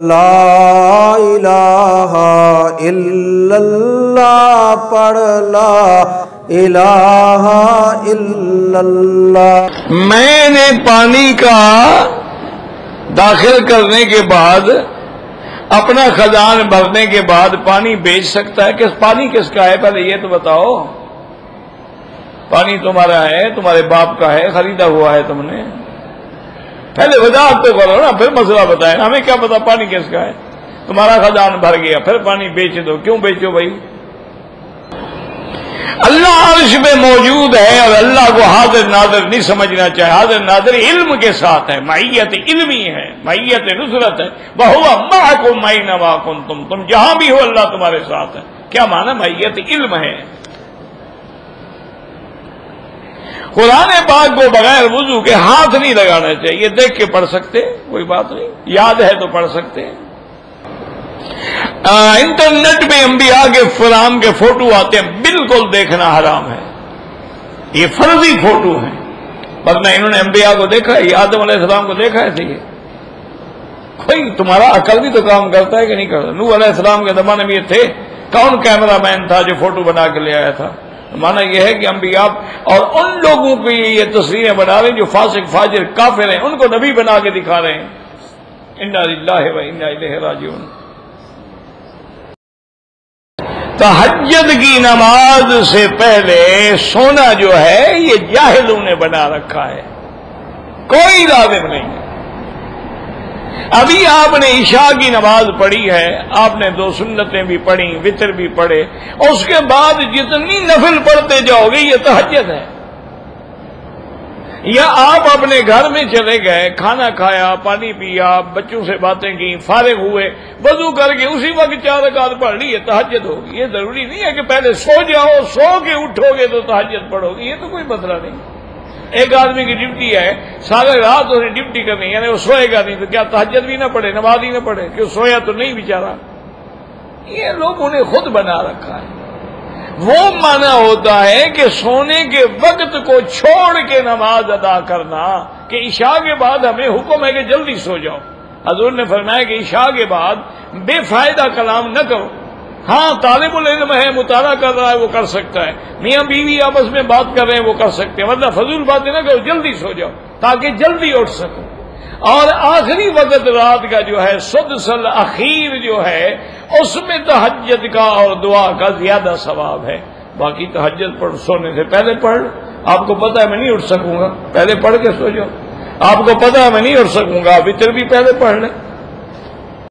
لا الہ الا اللہ پڑھ لا الہ الا اللہ۔ میں نے پانی کا داخل کرنے کے بعد اپنا خزان بھرنے کے بعد پانی بیچ سکتا ہے؟ پانی کس کا ہے پہلے یہ تو بتاؤ۔ پانی تمہارا ہے، تمہارے باپ کا ہے، خریدا ہوا ہے تم نے، پہلے وضاحت تو کرو نا، پھر مسئلہ بتائیں۔ ہمیں کیا پتا پانی کس کا ہے؟ تمہارا خزان بھر گیا، پھر پانی بیچ دو، کیوں بیچو بھائی؟ اللہ عرش میں موجود ہے اور اللہ کو حاضر ناظر نہیں سمجھنا چاہے۔ حاضر ناظر علم کے ساتھ ہے، معیت علمی ہے، معیت نصرت ہے۔ وَهُوَ مَعَكُمْ أَيْنَمَا كُنتُمْ، تم جہاں بھی ہو اللہ تمہارے ساتھ ہے۔ کیا معنی؟ معیت علم ہے۔ قرآن پاک کو بغیر وضو کے ہاتھ نہیں لگانا چاہیے، دیکھ کے پڑھ سکتے، کوئی بات نہیں، یاد ہے تو پڑھ سکتے۔ انٹرنیٹ میں انبیاء کے فرام کے فوٹو آتے ہیں، بالکل دیکھنا حرام ہے، یہ فرضی فوٹو ہیں، ورنہ انہوں نے انبیاء کو دیکھا ہے، آدم علیہ السلام کو دیکھا ہے صحیح؟ کوئی تمہارا عقل بھی تو کام کرتا ہے کہ نہیں کرتا؟ نوح علیہ السلام کے زمانے میں یہ تھے، کون کیمرہ مین تھا جو فوٹو بنا کے لے آیا تھا؟ مانا یہ ہے کہ انبیاء اور ان لوگوں کی یہ تصویریں بنا رہے ہیں جو فاسق فاجر کافر ہیں، ان کو نبی بنا کے دکھا رہے ہیں۔ انا للہ و انا الیہ راجعون۔ تہجد کی نماز سے پہلے سونا جو ہے یہ جاہلوں نے بنا رکھا ہے، کوئی لازم نہیں ہے۔ ابھی آپ نے عشاء کی نماز پڑھی ہے، آپ نے 2 سنتیں بھی پڑھی، وتر بھی پڑھے، اس کے بعد جتنی نفل پڑھتے جاؤ گے یہ تہجد ہے۔ یا آپ اپنے گھر میں چلے گئے، کھانا کھایا، پانی پیا، بچوں سے باتیں کی، فارغ ہوئے، وضو کر کے اسی وقت 4 رکعت پڑھ لی، یہ تہجد ہوگی۔ یہ ضروری نہیں ہے کہ پہلے سو جاؤ، سو کے اٹھو گے تو تہجد پڑھو گی، یہ تو کوئی مسئلہ نہیں۔ ایک آدمی کی ڈیوٹی ہے، سارے رات اسے ڈیوٹی کرنی ہے، یعنی وہ سوئے گا نہیں تو کیا تہجد بھی نہ پڑھے، نماز ہی نہ پڑھے؟ کہ سویا تو نہیں بیچارہ؟ یہ لوگوں نے خود بنا رکھا ہے۔ وہ معنی ہوتا ہے کہ سونے کے وقت کو چھوڑ کے نماز ادا کرنا، کہ عشاء کے بعد ہمیں حکم ہے کہ جلدی سو جاؤ۔ حضور نے فرمایا کہ عشاء کے بعد بے فائدہ کلام نہ کرو۔ ہاں طالب العلم ہے، مطالعہ کر رہا ہے، وہ کر سکتا ہے، میاں بیوی آپس میں بات کر رہے ہیں، وہ کر سکتے ہیں، ورنہ فضول باتیں نہ کرو، جلدی سو جاؤ تاکہ جلدی اٹھ سکو۔ اور آخری وقت رات کا جو ہے سدس الاخیر جو ہے، اس میں تہجد کا اور دعا کا زیادہ ثواب ہے۔ باقی تہجد پڑھ سونے سے پہلے پڑھ، آپ کو پتہ ہے میں نہیں اٹھ سکوں گا، پہلے پڑھ کے سو جاؤ۔ آپ کو پتہ ہے میں نہیں اٹھ سکوں گا، وتر بھی پہلے پڑھ لیں۔